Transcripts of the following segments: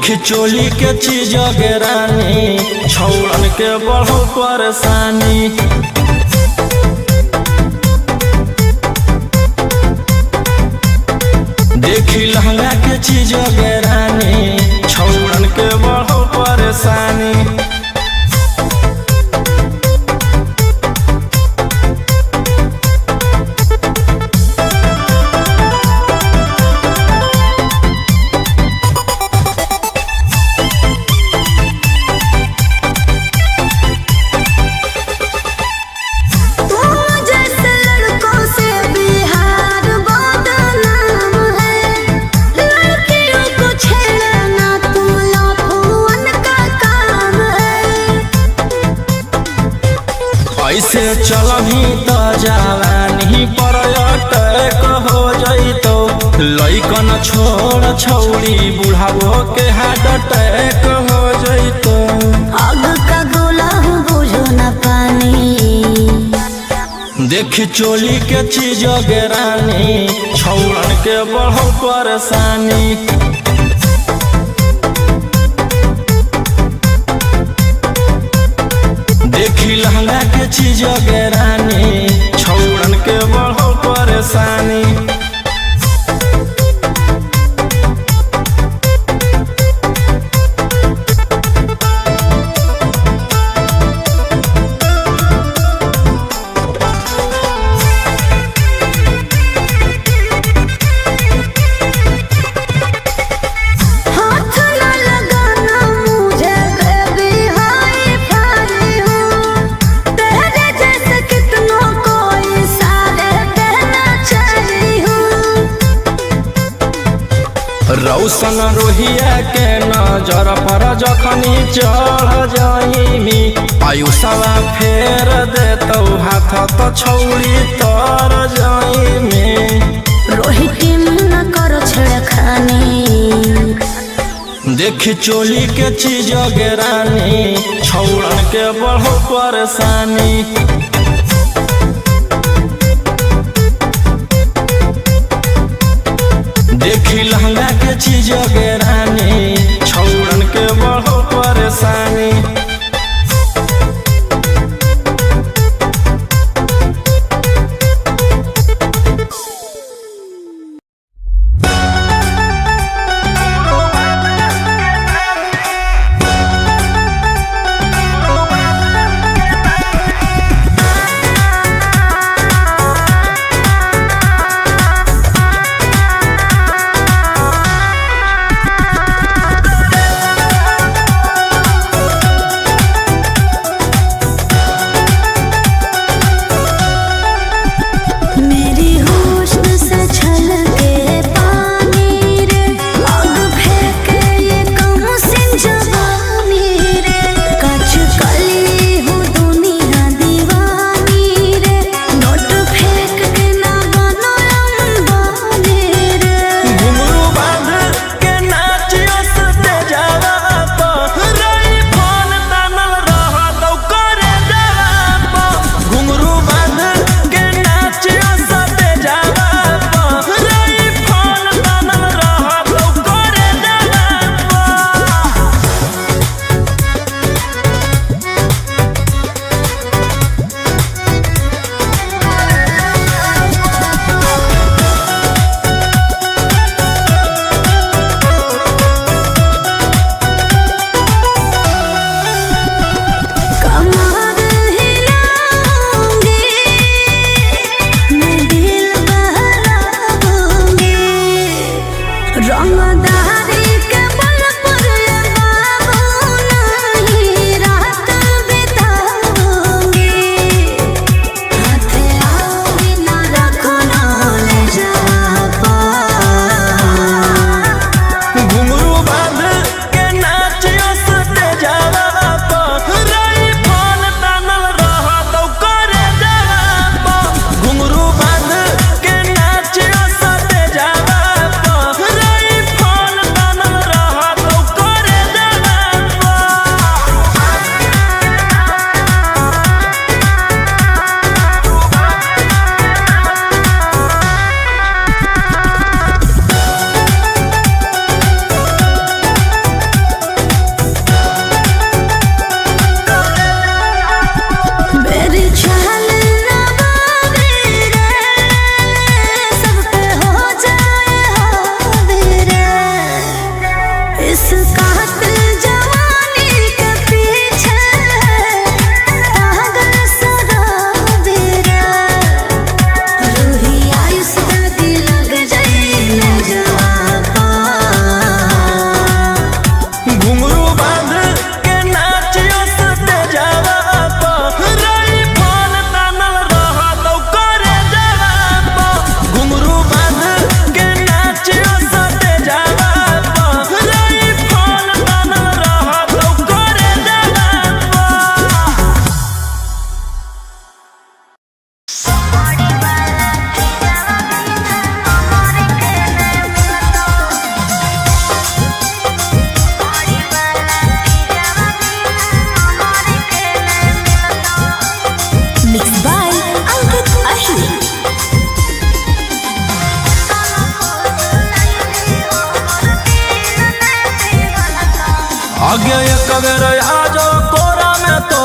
देखी चोली के चीज रानी छौड़न के बढ़ो परेशानी। देखी लहंगा के चीज रानी छौड़न के बढ़ो परेशानी। ऐसे चलही तो जवानी पर अटैक हो जइतो। लइकन छोड़ छौड़ी बुढ़ावो के हार्ट अटैक हो जइतो। आग का गोला बुझो न पानी। देखी चोली के चीज रानी छौड़न के बढ़ो परेशानी। देखी लहंगा के चीज रानी छौड़न के बढ़ो परेशानी। रौशन रोहिया के नजर पर जखनी चढ़ जाइमी। आयुषवा फेर देतौ हाथ तो छौड़ी तर जाइमी। रोहित न करो छेड़खानी। देखी चोली के चीज रानी छौड़न के बढ़ो परेशानी। देखी लहंगा के चीज रानी छौड़न के बढ़ो परेशानी।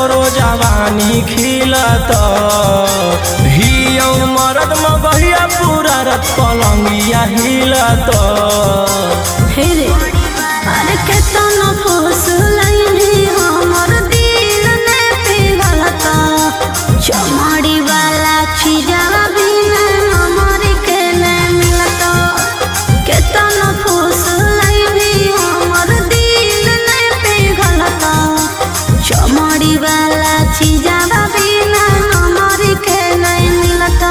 तोरो जवानी खिलत हियौ मरद मगहिया पूरा रत पलंगिया हिलत हे रे अरे केतना फूस लइनी हमर दिल ने पिघलता चमड़ी वाला चीजवा बिना हमर के ने मिलता केतना फूस लइनी हमर दिल ने पिघलता चमड़ी वाला चीजवा बिना हमर के ने मिलता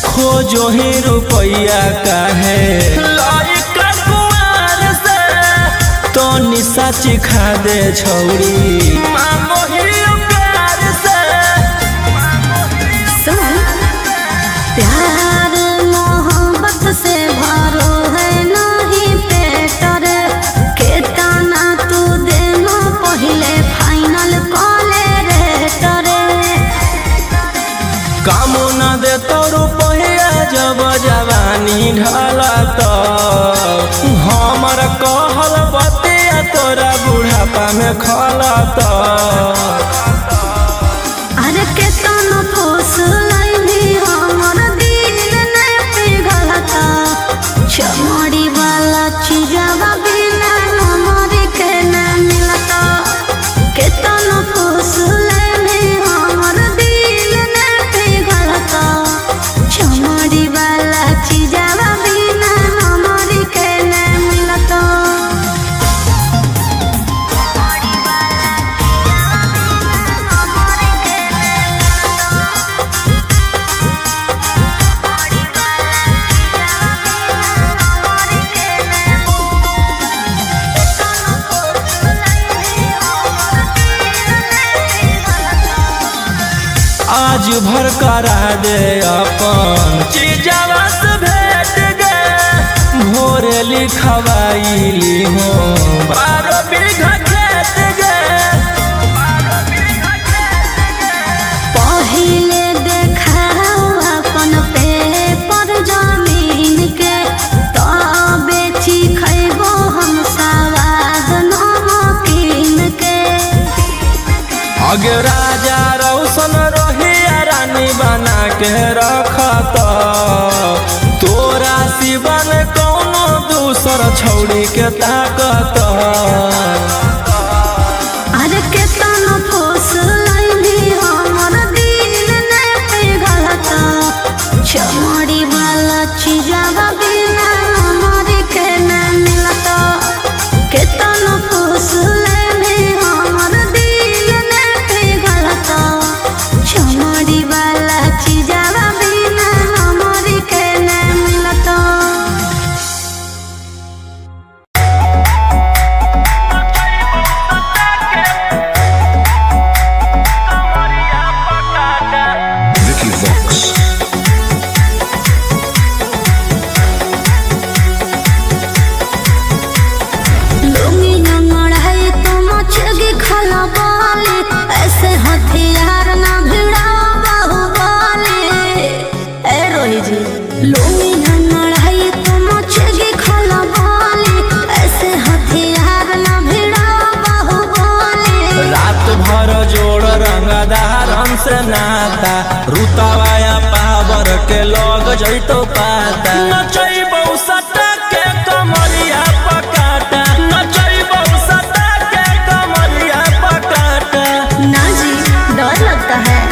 खोजो ही रुपया काहे लइका कुआर से तो निशा चिखा दे छौरी मांगो ही प्यार से सुन प्यार मोहब्बत से भरो है नहीं पेट रे केतना तू देनो पहिले फाइनल कॉले रे तरे काम न दे तो रुपया जब जवानी ढलत हमर कहल बतिया तोरा बुढ़ापा में खलत अरे केतना फूस लइनी हमर दिल ने पिघलता चमड़ी वाला चीजवा बिना हमर के न मिलता केतना फूस लइनी हमर दिल ने पिघलता चमड़ी वाला चीजवा बिना हमर के न मिलता आज भर करा दे अपन चीजवा से भेट गे भोरे लिखवाइली हो 12 बीघा खेत गे पहिले देखाओ अपन पेपर जमीन के तबे खैबो हम सवाद नमकीन के अगे राजा रौशन रोहिया रानी बना के रखत तोरा सिवन कौनो दूसर छौड़ी के ताकत अरे केतना फूस लइनी हमर दिल ने पिघलता चमड़ी वाला चीजवा बिना हमर के न मिलता केतना फूस लइनी हमर दिल ने पिघलता चमड़ी वाला चीजवा बिना हमर के न मिलता Vicky Vox. लुंगी नंगड़ाई तो मचगी खला बाले ऐसे हथियार ना भिड़ाओ बाहुबले ए रोही जी लुंगी नंगड़ाई तो मचगी खला बाले ऐसे हथियार ना भिड़ाओ बाहुबले रात भर जोड़ रंगदारन से नाता रुतवाया पावर के लग जैतो पाता नचैबौ सटा के कमरिया पकाटा नचैबौ सटा के कमरिया पकाटा ना जी डर लगता है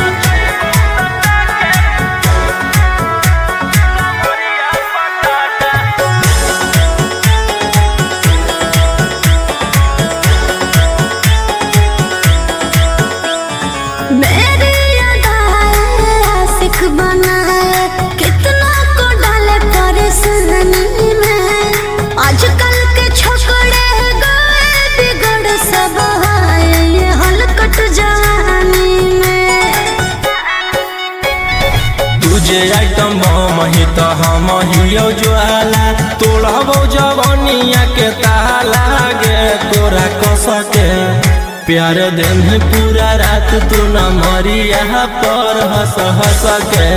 मेरी अदाएं आशिक बनाए कितना को डाले परेशान नहीं तो हम हियो ज्वाला तोड़बो जवनिया के ताला गे तोरा कसके प्यार दिन पूरा रात तू न मरिया पर हंस हंस के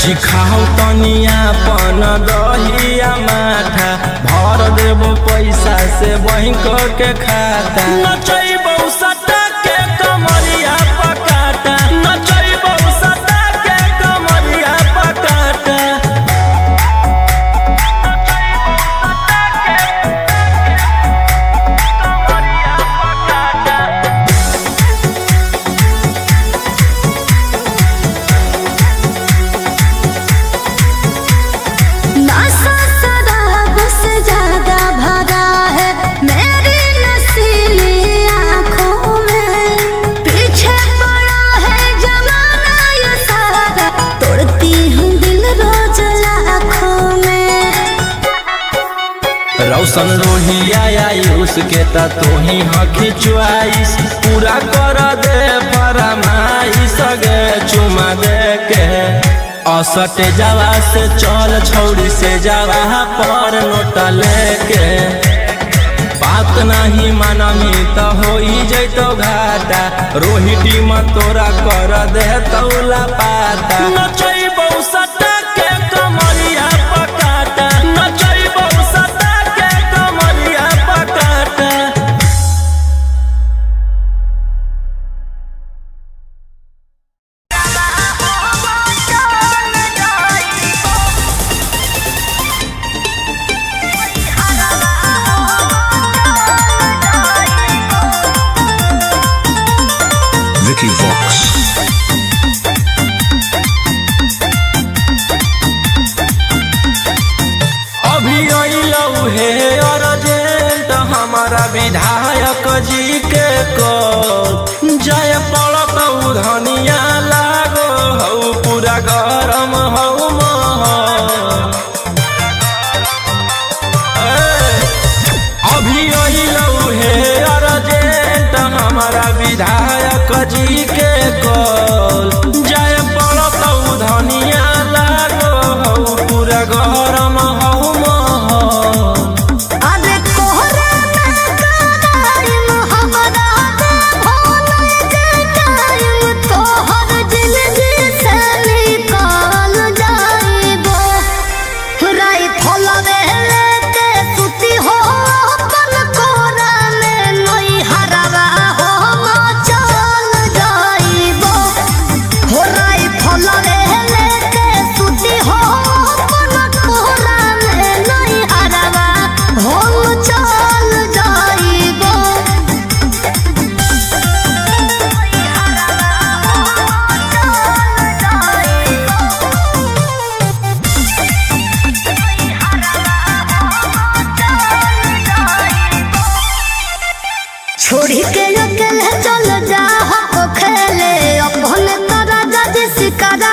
चिखाओ तनिया पन दहिया माथा भर देबो पैसा से बैंक के खाता नचैबो सटा के कमरिया पकाटा नचैबो सटा के कमरिया पकाटा रौशन रोहिया आयुष के ता तोही हकी च्वाइस पूरा कर दे फरमाइश गे चुमा दे के असटे जावा से चल छौड़ी से जावा पर नोट लेके बात नहीं मानमी तो होई जैतो घाटा रोहिटी में तोरा कर दे तौला पाता नचैबो सटा के कमरिया पकाटा नचैबो सटा के कमरिया पकाटा Vicky Vox. अभी अइलौ हे अर्जेंट हमारा विधायक जी के कॉल जय पड़तौ धनिया लागो हौ पूरा गरम हौ महल अभी अइलौ हे अर्जेंट हमारा विधायक जी के कॉल जय पड़तौ धनिया लागो हौ पूरा गरम हौ छोड़ी के अकेले चल जा हो खेले अपने तारा जज सिकारा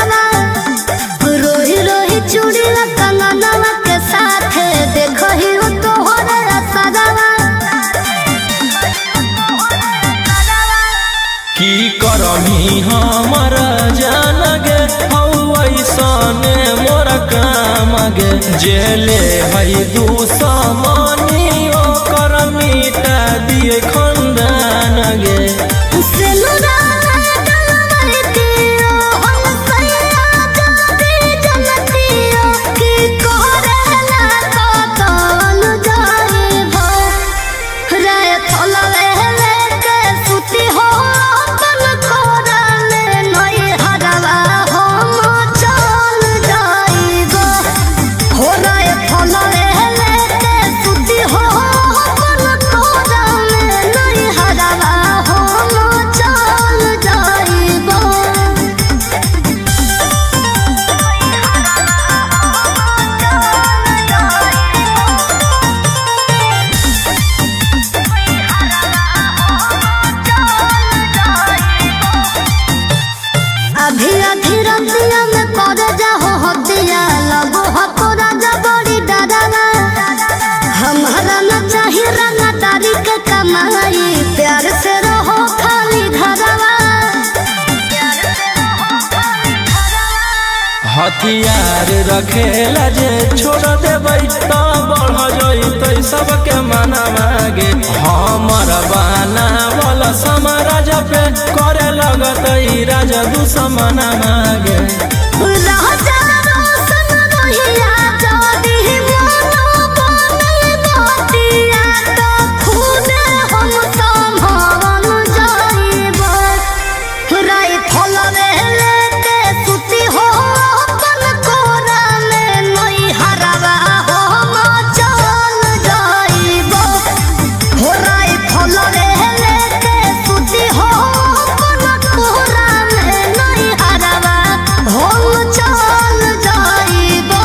रोही रोही चूड़ी कंगनवा के साथ देखो ही हो तोहरे सारा की करमी हमर जान गे हौ ऐसने मोर काम गे जेले है दुश्मनी ओकर मिटा दिए खंदान गे हथियार रखेला जे छोड़ देबै तो बढ़ जइतै सबके मना मागे। हमर बाना वाला समाराज पे करे लगतै राजा दुश्मना मागे। राजा रोशन रोहिया जदी मोनो बने बतिया तो खुद हम संभावन जाइबो। राई फल लेके सुती हो अपन कोरा में नई हरवा हम चल जाइबो। हो राई फल लेके सुती हो अपन कोरा में नई हरवा हम चल जाइबो।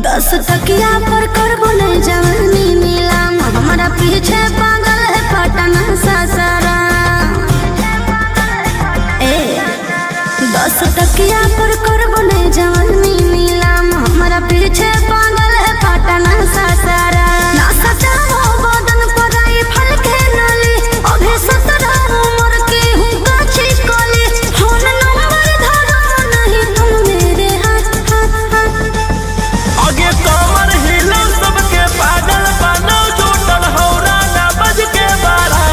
दस तकिया पर करबो नहीं जवानी नीलाम। हमारा पीछे पागल है पटना सासारा। ए 10 तकिया पर करबो नहीं जवानी नीलाम। हमारा पीछे पागल है पटना सासारा। ना सचाओ बदन पर आई फल के नली। अभी 17 उम्र की हूँ काची कली। फोन नंबर धरो नहीं तुम मेरे हाथ हाथ हाथ। आगे कमर हिलो सबके पागल बनो जुटल हौरा ना बज के बारा।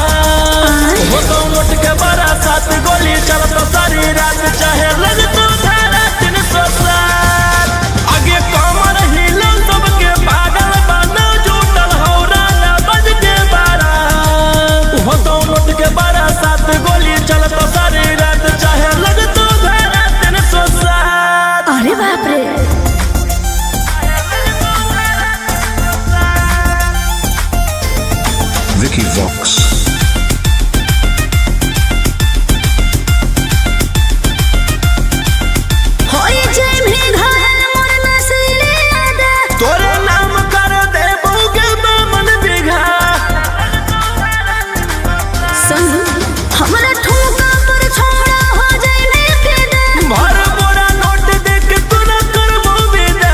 वो तो मुट के बड़ा 7 गोली चलत सारी रात चाहे लग तो धारा 307। आगे कमर हिलो सबके पागल बनो जुटल हौरा ना बज के बारा। वो तो मुट के बड़ा 7 गोली चलत सारी रात चाहे लग तो धारा 307। अरे बाप रे Vicky Vox. होई जय भी घायल मोर नसीले आदा। तोरे नाम कर दे बहुके मन बिघा। संग हमरा ठुमका पर छोड़ा हो जाइने फिदा। भर बोरा नोट देख तू न करबो विदा।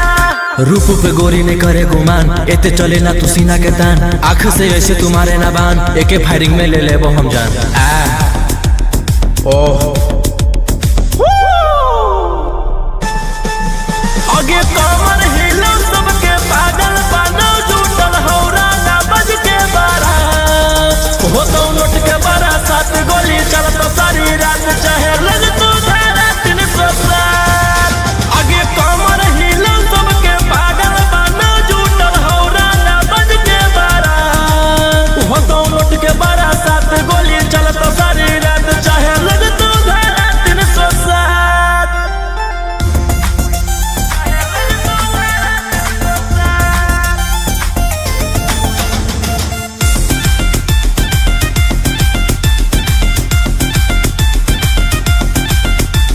रूप पे गोरी ने करे गुमान एते चले ना तू सीना के तान। आँख से ऐसे तुम्हारे ना बान एके फायरिंग में ले लेबो हम जान। ओह आगे कमर हिलो सबके पागल बनो जुटल हौरा ना बज के बारा। हो तो नोट के बड़ा 7 गोली चलत सारी रात चाहे लग तो धारा 307। आगे कमर हिलो सबके पागल बनो जुटल हौरा ना बज के बारा। हो तो नोट के बड़ा 7 गोली चलत सारी रात चाहे लग तो धारा 307।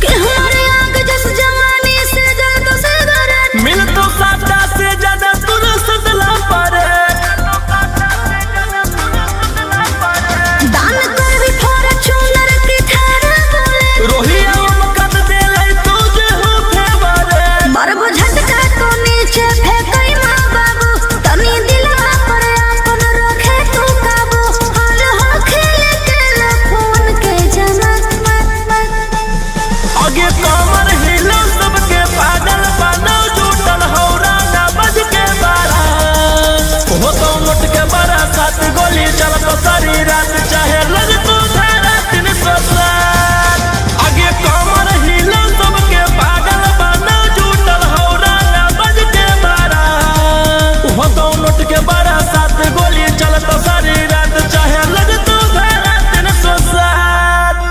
कि हमारे आग जस जवानी से जल तो सिगरेट। मिल तो सादा से ज्यादा तुल सदला पारे। दान कर भी फॉर्च्यूनर की थारा बोले। रोहिया मकद दे लै तुझे हो फेवरे। मरबो झटका तो नीचे फेंकई माँ बाबू। तनी दिलवा पर अपन रखे तू काबू। हाल हो खेले टेलीफोन के जमाना। आगे कमर हिलो सबके पागल बनो जुटल हौरा ना बज के बारा। हो तो मुट के बड़ा 7 गोली चलत सारी रात चाहे लग तो धारा 307। आगे कमर हिलो सबके पागल बनो जुटल हौरा ना बज के बारा। हो तो मुट के बड़ा 7 गोली चलत सारी रात चाहे लग तो धारा 307।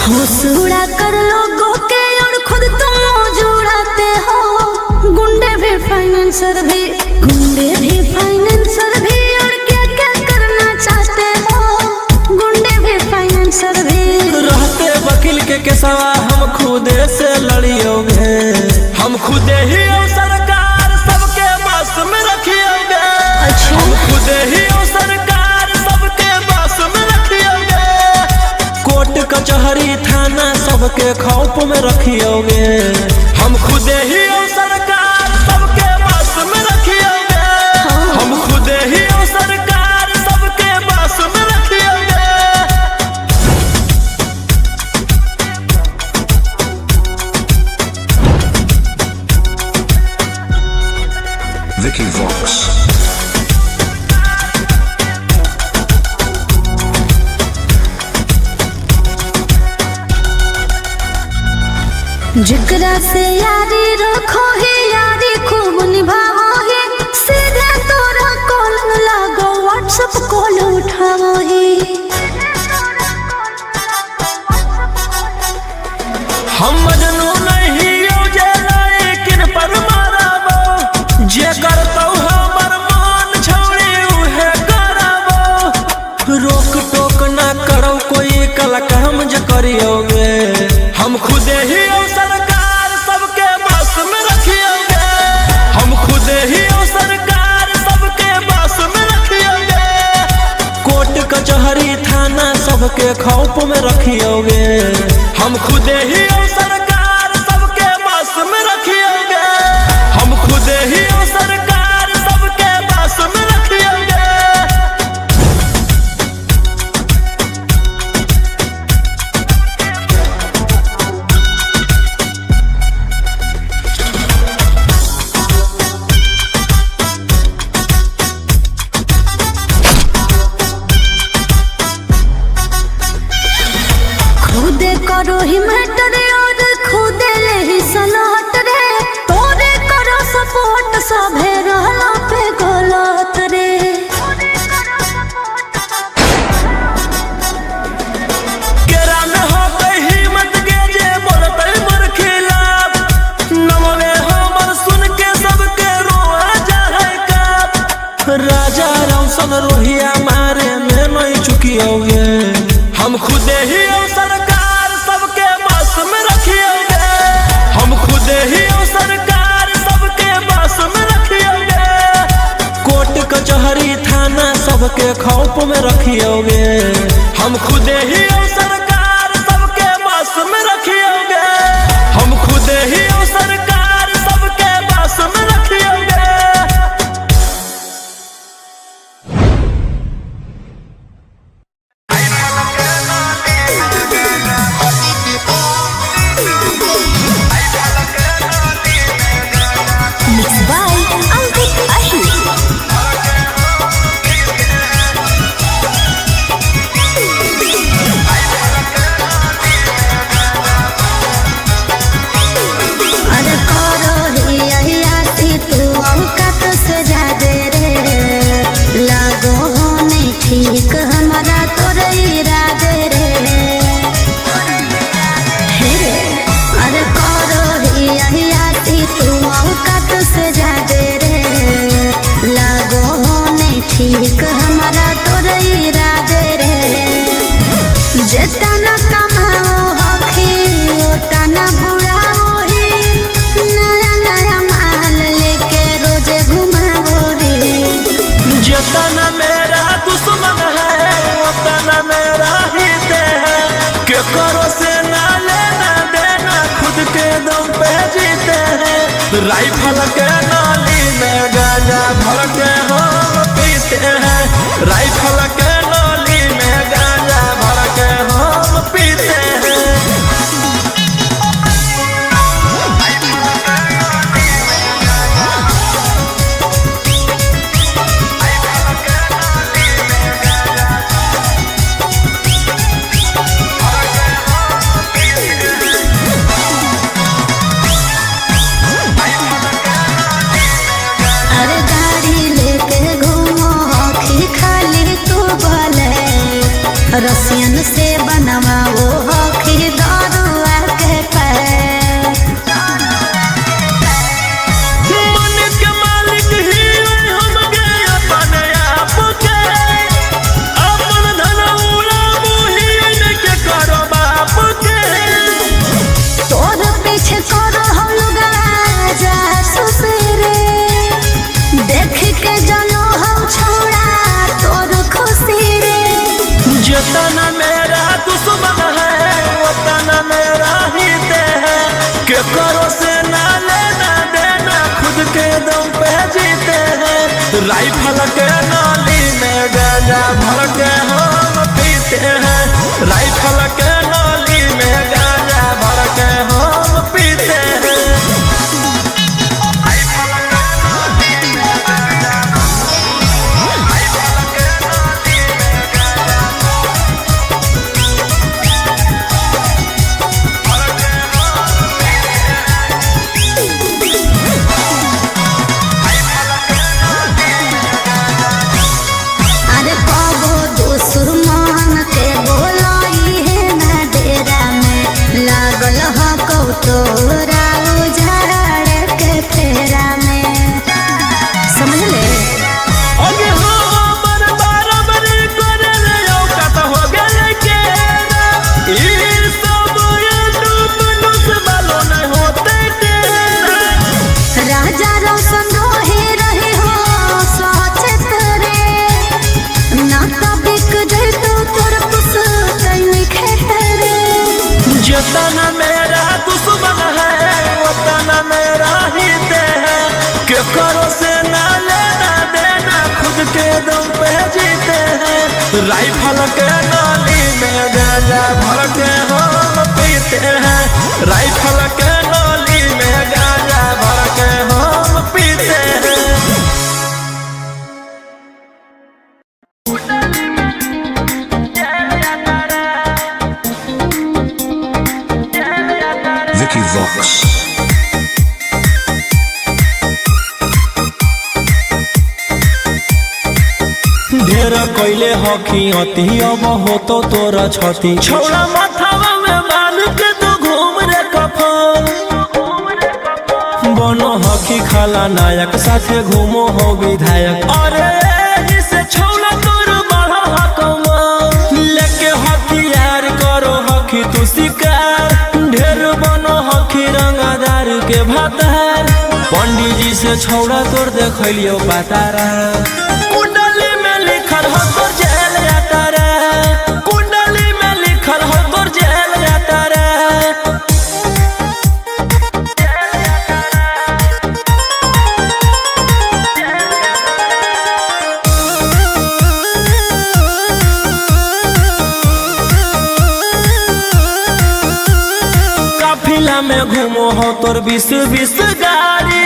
होश उड़ा कर लोगों के और खुद तुम मौज उड़ाते हो। गुंडे भी फाइनेंसर भी और क्या क्या करना चाहते हो। गुंडे भी फाइनेंसर भी रहते वकील के केसवा हम खुदे से लड़ियोगे। हम खुदे ही सरकार सबके बस में रख खुदे ही ओ सरकार सबके बस में रखियोगे, कोर्ट कचहरी थाना सबके खौफ में रखियोगे। हम खुदे ही ओ सरकार सबके बस में रखियोगे, हम खुदे ही ओ सरकार सबके बस में रखियोगे। Vicky Vox. जिकरा से यारी रखो है यारी खूब निभाओ है, सीधे तोरा कॉल लागो व्हाट्सएप कॉल उठाओ है। हम मजनू नहीं हो जेला लेकिन पर माराबो, जे करतौ हमर मान छौड़ी उहे कराबो। रोक टोक ना करो कोई कल काम जे करियोगे, हम खुदे ही ओ सरकार सबके बस में रखियोगे, हम खुदे ही ओ सरकार सबके बस में रखियोगे। कोर्ट कचहरी थाना सबके खौफ में रखियोगे, हम खुदे ही ओ सरकार सबके बस में रखियोगे, हम खुदे ही ओ सरकार सबके बस में रखियोगे। खुदे करो ही मैटर और खुदे ले ही सलाहट रे, तोरे करो सपोर्ट सभे रहला पे गलत रे। केरा में होते हिम्मत के जे बोलते मोर खिलाफ, नमवे हमर सुन के सबके रोआ जाए काप। राजा रौशन रोहिया मारे में नहीं चुकियोगे, हम खुदे ही ओ सरकार सबके बस में रखियोगे, हम खुदे ही ओ सरकार सबके बस में रखियोगे। कोर्ट कचहरी थाना सबके खौफ में रखियोगे, हम खुदे ही ओ सरकार सबके बस में रखियोगे, हम खुदे ही ओ सरकार सबके बस में रखियोगे। Mixed by Ankit Ahi. अरे करो ही यही आती तू औकात से जादे रे, लागो हो नहीं ठीक हमारा तोरे इरादे रे। हे रे, अरे करो ही यही आती तू औकात से जादे रे, लागो हो नहीं ठीक हमारा तोरे इरादे रे। जेतना कमाओ हखी ओतना बुढ़ाओ ही, नया नया माल लेके रोजे घुमाओ रे। जितना मेरा दुश्मन है उतना मेरा हित है, के करो से ना लेना देना खुद के दम पे जीते हैं। राइफल के नाली में गांजा भर के हम पीते हैं, राइफल के नाली में गांजा भर के हम पीते हैं। अरे गाड़ी लेके घूमो हखी खाली तू बोले, रसियन से बनवाओ हखी दरुआ के पैर। मन के मालिक ही हम गए अपने आप के, अपन धन उड़ाबू ही के करो बाप के। तोर पीछे करो हम लोग राजा ससुरे, देख के जानो हम छोड़ा के करो से ना लेना देना खुद के दम पे जीते हैं। राइफल के नाली में गांजा भर के हम पीते हैं। राइफल के नाली में गांजा भर के हम पीते हैं। तोरा उजाड़ के फेरा में समझ ले अगे हमर बराबरी करे रे औकात हो गेले के ई सब यूट्यूब न्यूज़ वालों नहीं होते के राजा रोशन रहे हो सचेत रे ना तो बिक जाए तो तोर कुछ नहीं खेरे जितना मेरा दुश्मन है उतना मेरा हित है। के करो से ना लेना देना खुद के दम पे जीते हैं। राइफल के नाली में गांजा भर के हम पीते हैं। राइफल के नाली में गांजा भर के हम पीते हैं। Vicky Vox. ढेर कैले हकी अति अब हो तो तोरा छती छौड़ा माथावा में बांध के तो घूम रे कफन बनो हकी खाला नायक साथे घूमो हो विधायक। अरे जिसे छौड़ा तोर बढ़ा हकमा लेके हथियार करो हकी तू शिकार। ढेर बनो हकी रंगादार के भातार पंडित जी से छौड़ा तोर देखलियो पातारा। कुंडली में लिखल हो तोर जेल जाता रे। कुंडली में लिखल हो तोर जेल जाता रे। काफिला में घूमो हो तोर 20-20 गाड़ी।